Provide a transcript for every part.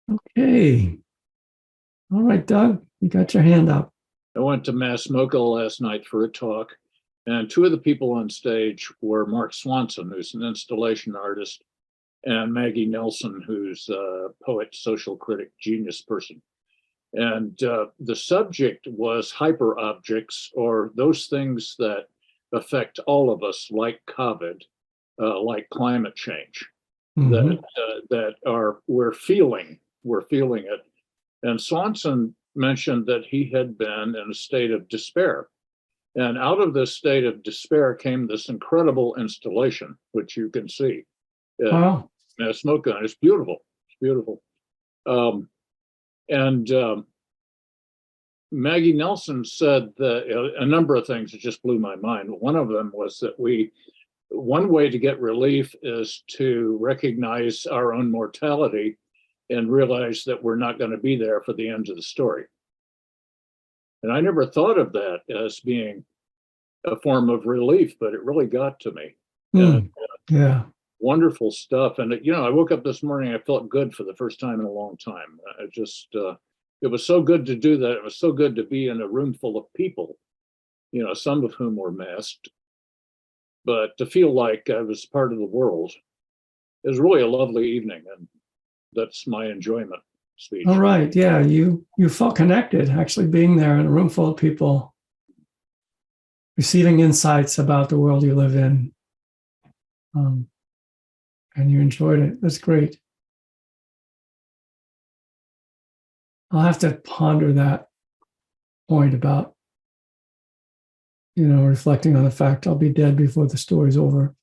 Okay. All right, Doug, you got your hand up. I went to Masmoka last night for a talk, and two of the people on stage were Mark Swanson, who's an installation artist, and Maggie Nelson, who's a poet, social critic, genius person. And the subject was hyper objects, or those things that affect all of us, like COVID, like climate change, Mhm. that are we're feeling it. And Swanson mentioned that he had been in a state of despair. And out of this state of despair came this incredible installation, which you can see at Wow. Smoke On. It's beautiful. It's beautiful. Um, and Maggie Nelson said that a number of things that just blew my mind. One of them was that one way to get relief is to recognize our own mortality and realize that we're not going to be there for the end of the story. And I never thought of that as being a form of relief, but it really got to me. Mm. Yeah. Wonderful stuff. And, I woke up this morning, I felt good for the first time in a long time. It was so good to do that. It was so good to be in a room full of people, some of whom were masked, but to feel like I was part of the world. It was really a lovely evening, and that's my enjoyment speech. All right. Yeah. You felt connected actually being there in a room full of people, receiving insights about the world you live in. And you enjoyed it. That's great. I'll have to ponder that point about, reflecting on the fact I'll be dead before the story's over.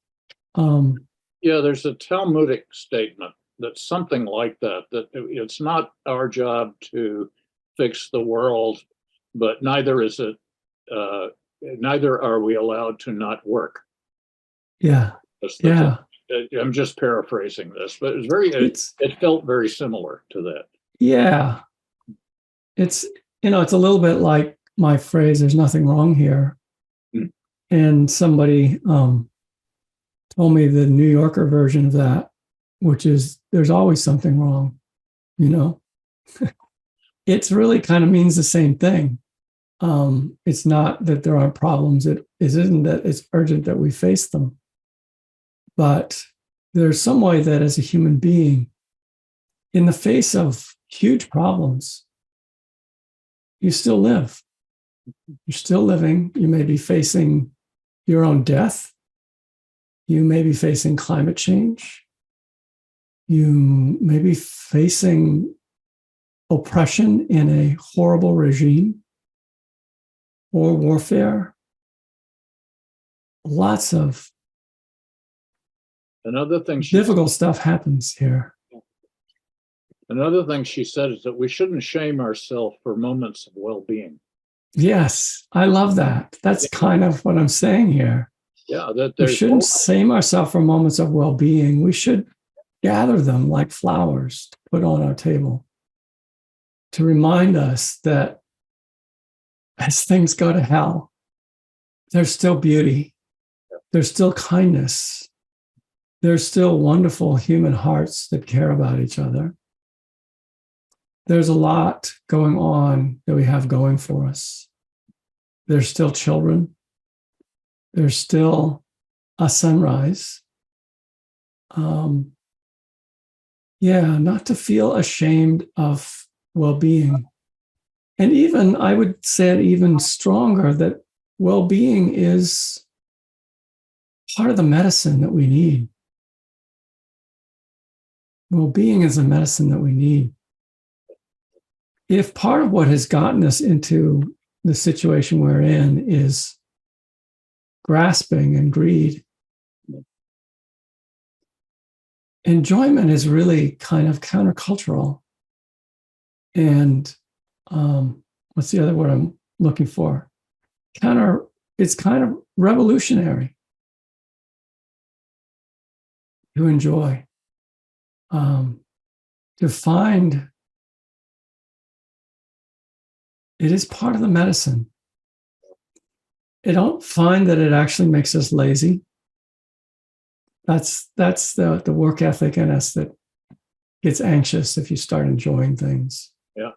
Yeah, there's a Talmudic statement that's something like that it's not our job to fix the world, but neither are we allowed to not work. Yeah. Yeah. I'm just paraphrasing this, but it felt very similar to that. Yeah. It's a little bit like my phrase, there's nothing wrong here. Mm. And somebody told me the New Yorker version of that, which is there's always something wrong, It's really kind of means the same thing. It's not that there aren't problems. It isn't that it's urgent that we face them. But there's some way that as a human being, in the face of huge problems, you still live. You're still living. You may be facing your own death. You may be facing climate change. You may be facing oppression in a horrible regime or warfare. Lots of difficult stuff happens here. Another thing she said is that we shouldn't shame ourselves for moments of well-being. Yes, I love that. That's kind of what I'm saying here. Yeah, we shouldn't shame ourselves for moments of well-being. We should gather them like flowers to put on our table to remind us that as things go to hell, there's still beauty. There's still kindness. There's still wonderful human hearts that care about each other. There's a lot going on that we have going for us. There's still children. There's still a sunrise. Not to feel ashamed of well-being. And even, I would say it even stronger, that well-being is part of the medicine that we need. Well-being is a medicine that we need. If part of what has gotten us into the situation we're in is grasping and greed, enjoyment is really kind of countercultural. And what's the other word I'm looking for? It's kind of revolutionary to enjoy, to find it is part of the medicine. I don't find that it actually makes us lazy. That's the work ethic in us that gets anxious if you start enjoying things. Yeah.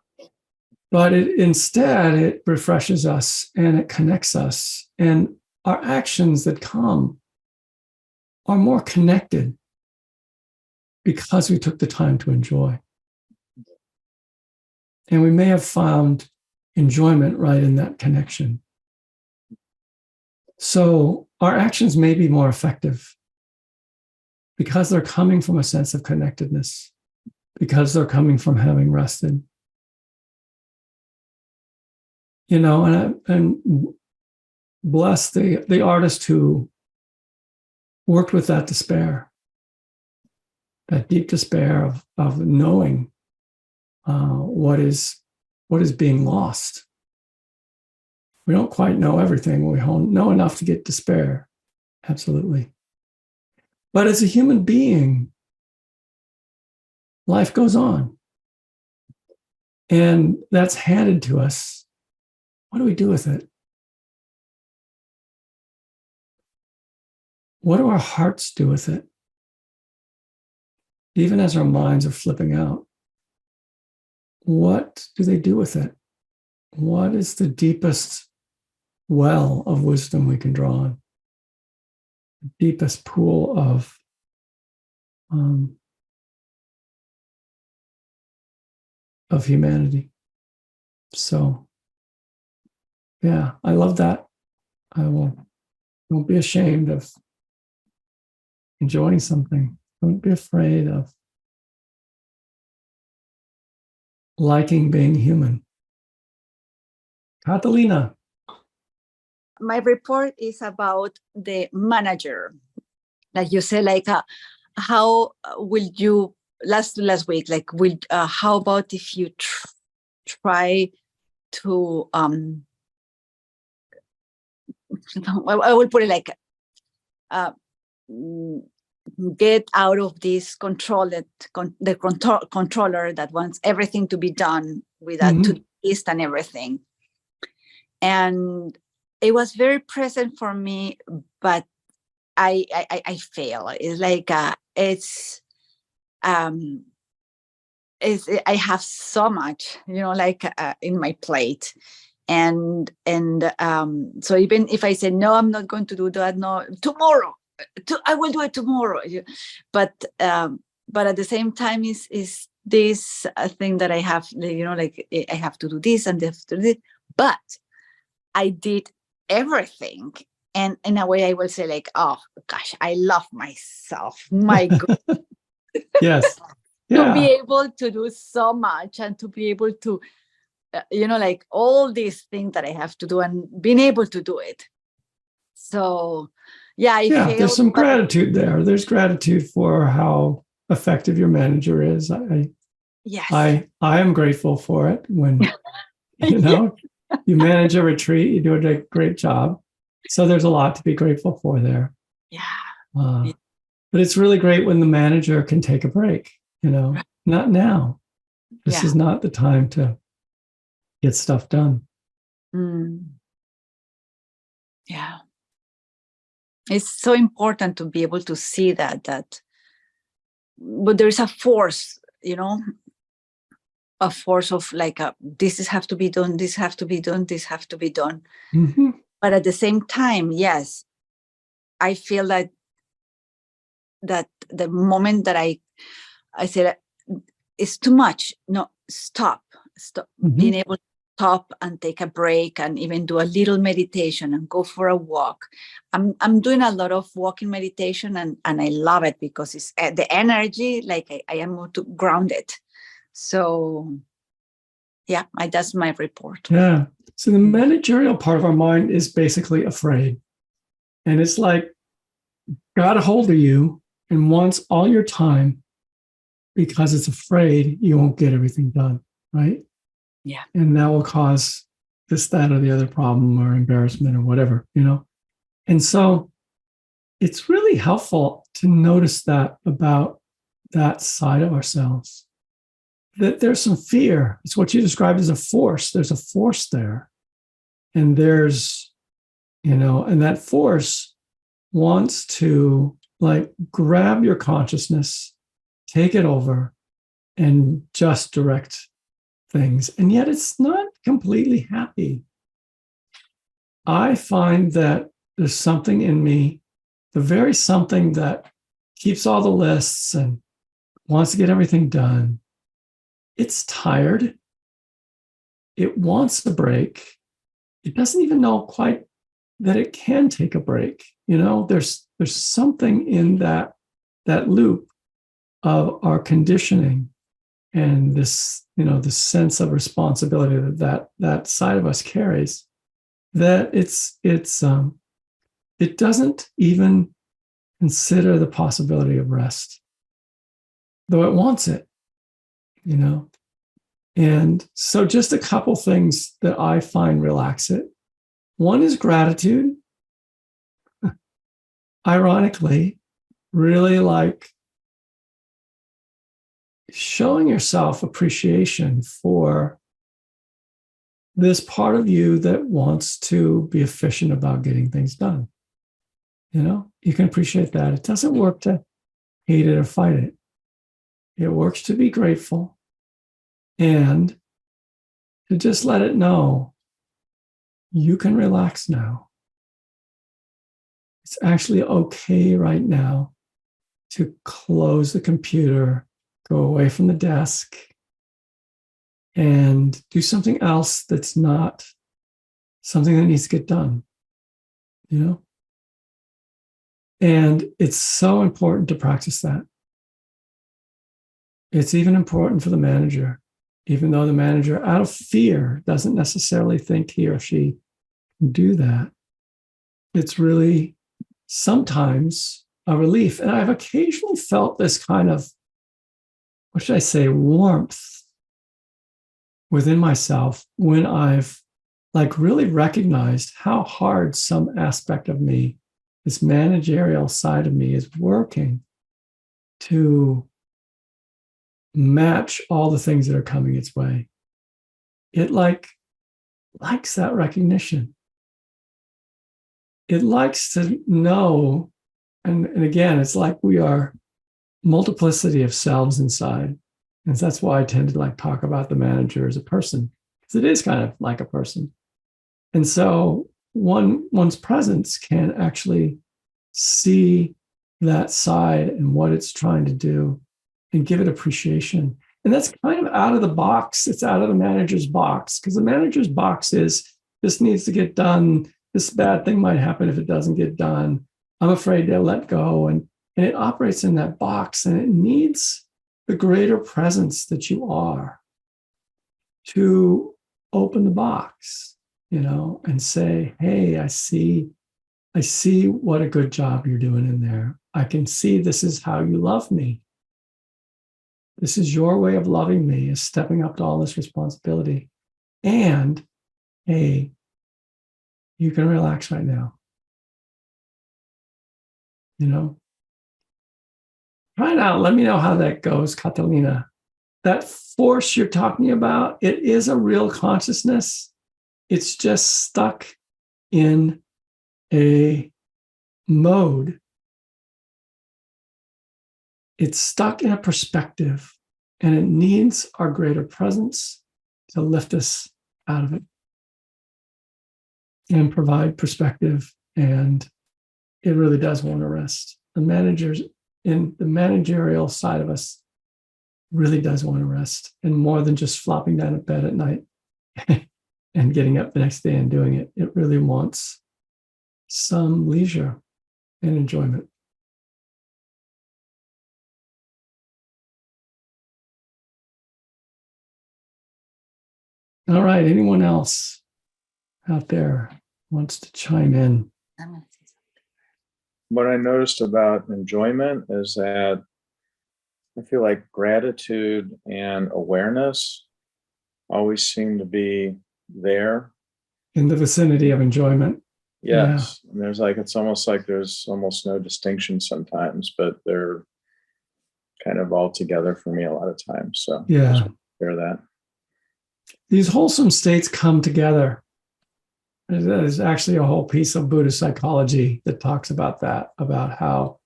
But instead, it refreshes us and it connects us. And our actions that come are more connected because we took the time to enjoy. And we may have found enjoyment right in that connection. So our actions may be more effective because they're coming from a sense of connectedness, because they're coming from having rested. You know, and bless the artist who worked with that despair, that deep despair of knowing what is being lost. We don't quite know everything. We know enough to get despair. Absolutely. But as a human being, life goes on. And that's handed to us. What do we do with it? What do our hearts do with it? Even as our minds are flipping out, what do they do with it? What is the deepest well of wisdom we can draw on? The deepest pool of humanity. So, yeah, I love that. Don't be ashamed of enjoying something. Don't be afraid of liking being human. Catalina. My report is about the manager. Like you said, like how will you last week? Like, how about if you try to I will put it like get out of this controller that wants everything to be done with a to-do list and everything. And it was very present for me, but I fail. It's like I have so much, like in my plate. And so even if I say, no, I'm not going to do that, no, tomorrow, I will do it tomorrow. But at the same time is this thing that I have, like I have to do this and this, but I did everything. And in a way I will say like, oh gosh, I love myself. My God. Yes. Yeah. To be able to do so much and to be able to, like all these things that I have to do and being able to do it. So, yeah, there's some gratitude there. There's gratitude for how effective your manager is. Yes. I am grateful for it when, you manage a retreat, you do a great job. So there's a lot to be grateful for there. Yeah. But it's really great when the manager can take a break, not now. This is not the time to get stuff done. Yeah. It's so important to be able to see that, but there's a force, a force of like, this have to be done, this have to be done, this have to be done. Mm-hmm. But at the same time, yes, I feel that the moment that I said it's too much, no, stop, being able to stop and take a break and even do a little meditation and go for a walk. I'm doing a lot of walking meditation and I love it because it's the energy, like I am more to grounded. So yeah, that's my report. Yeah. So the managerial part of our mind is basically afraid. And it's like got a hold of you and wants all your time because it's afraid you won't get everything done, right? Yeah. And that will cause this, that, or the other problem or embarrassment or whatever, And so it's really helpful to notice that about that side of ourselves, that there's some fear. It's what you described as a force. There's a force there. And there's, and that force wants to like grab your consciousness, take it over, and just direct things. And yet it's not completely happy. I find that there's something in me, the very something that keeps all the lists and wants to get everything done. It's tired. It wants a break. It doesn't even know quite that it can take a break. There's something in that loop of our conditioning and this, the sense of responsibility that side of us carries, that it doesn't even consider the possibility of rest, though it wants it, And so just a couple things that I find relax it. One is gratitude. Ironically, really like showing yourself appreciation for this part of you that wants to be efficient about getting things done. You can appreciate that. It doesn't work to hate it or fight it. It works to be grateful and to just let it know you can relax now. It's actually okay right now to close the computer, go away from the desk, and do something else that's not something that needs to get done, And it's so important to practice that. It's even important for the manager, even though the manager, out of fear, doesn't necessarily think he or she can do that. It's really sometimes a relief. And I've occasionally felt this kind of, what should I say, warmth within myself when I've really recognized how hard some aspect of me, this managerial side of me, is working to match all the things that are coming its way. It likes that recognition. It likes to know, and again, it's like we are multiplicity of selves inside. And that's why I tend to talk about the manager as a person, because it is kind of like a person. And so one's presence can actually see that side and what it's trying to do and give it appreciation. And that's kind of out of the box. It's out of the manager's box, because the manager's box is, this needs to get done. This bad thing might happen if it doesn't get done. I'm afraid they'll let go. And it operates in that box, and it needs the greater presence that you are to open the box, and say, hey, I see what a good job you're doing in there. I can see this is how you love me. This is your way of loving me, is stepping up to all this responsibility. And, hey, you can relax right now. Try it out. Let me know how that goes, Catalina. That force you're talking about, it is a real consciousness. It's just stuck in a mode. It's stuck in a perspective, and it needs our greater presence to lift us out of it and provide perspective. And it really does want to rest. The managerial side of us really does want to rest, and more than just flopping down in bed at night and getting up the next day and doing it. It really wants some leisure and enjoyment. All right. Anyone else out there wants to chime in? I'm gonna say something. What I noticed about enjoyment is that I feel like gratitude and awareness always seem to be there. In the vicinity of enjoyment. Yes. Yeah. And there's it's almost like there's almost no distinction sometimes, but they're kind of all together for me a lot of times. So yeah, share that. These wholesome states come together. There's actually a whole piece of Buddhist psychology that talks about that, about how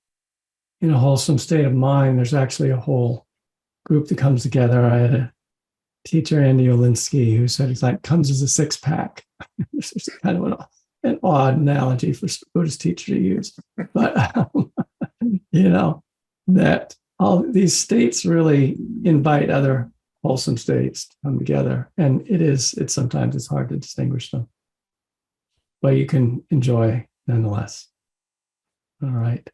in a wholesome state of mind, there's actually a whole group that comes together. I had a teacher, Andy Olinsky, who said it's like comes as a six pack. This is kind of an odd analogy for a Buddhist teacher to use, but that all these states really invite other wholesome states to come together, and it's sometimes it's hard to distinguish them, but you can enjoy nonetheless. All right.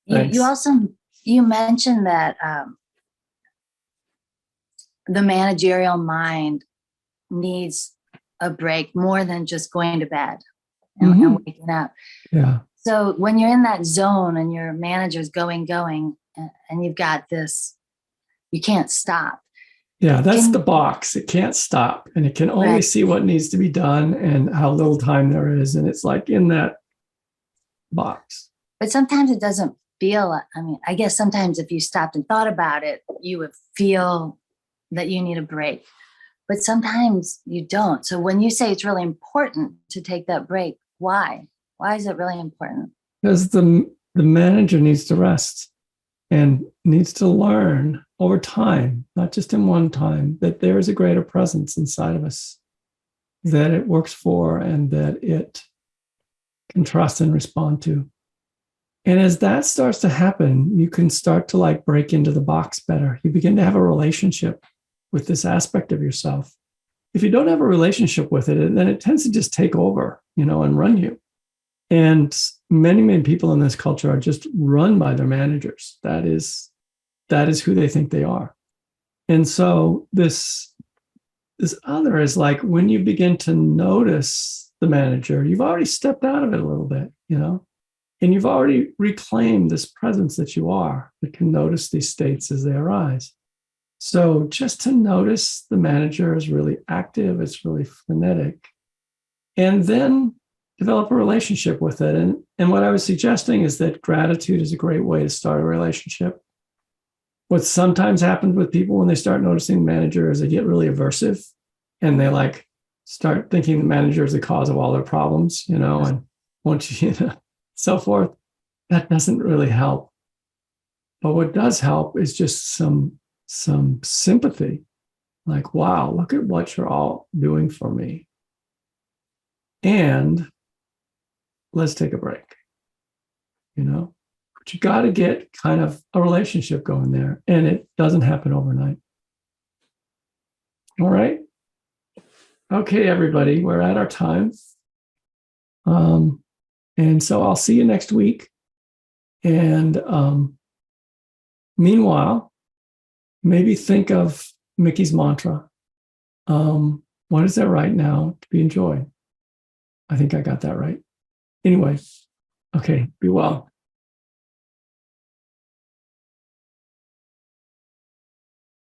You mentioned that the managerial mind needs a break more than just going to bed and waking up. Yeah. So when you're in that zone and your manager's going, and you've got this, you can't stop. Yeah, that's the box. It can't stop, and it can only see what needs to be done and how little time there is. And it's like in that box. But sometimes it doesn't feel, I guess sometimes if you stopped and thought about it, you would feel that you need a break. But sometimes you don't. So when you say it's really important to take that break, why? Why is it really important? Because the manager needs to rest and needs to learn over time, not just in one time, that there is a greater presence inside of us that it works for and that it can trust and respond to. And as that starts to happen, you can start to like break into the box better. You begin to have a relationship with this aspect of yourself. If you don't have a relationship with it, then it tends to just take over, and run you. And many, many people in this culture are just run by their managers. That is who they think they are. And so this other is like when you begin to notice the manager, you've already stepped out of it a little bit, and you've already reclaimed this presence that you are that can notice these states as they arise. So just to notice the manager is really active, it's really frenetic, and then develop a relationship with it. And what I was suggesting is that gratitude is a great way to start a relationship. What sometimes happens with people when they start noticing the manager is they get really aversive and they like start thinking the manager is the cause of all their problems, and once so forth. That doesn't really help. But what does help is just some sympathy. Like, wow, look at what you're all doing for me. And let's take a break, But you got to get kind of a relationship going there, and it doesn't happen overnight. All right. Okay, everybody, we're at our time. And so I'll see you next week. And meanwhile, maybe think of Mickey's mantra. What is that right now to be enjoyed? I think I got that right. Anyway, okay, be well.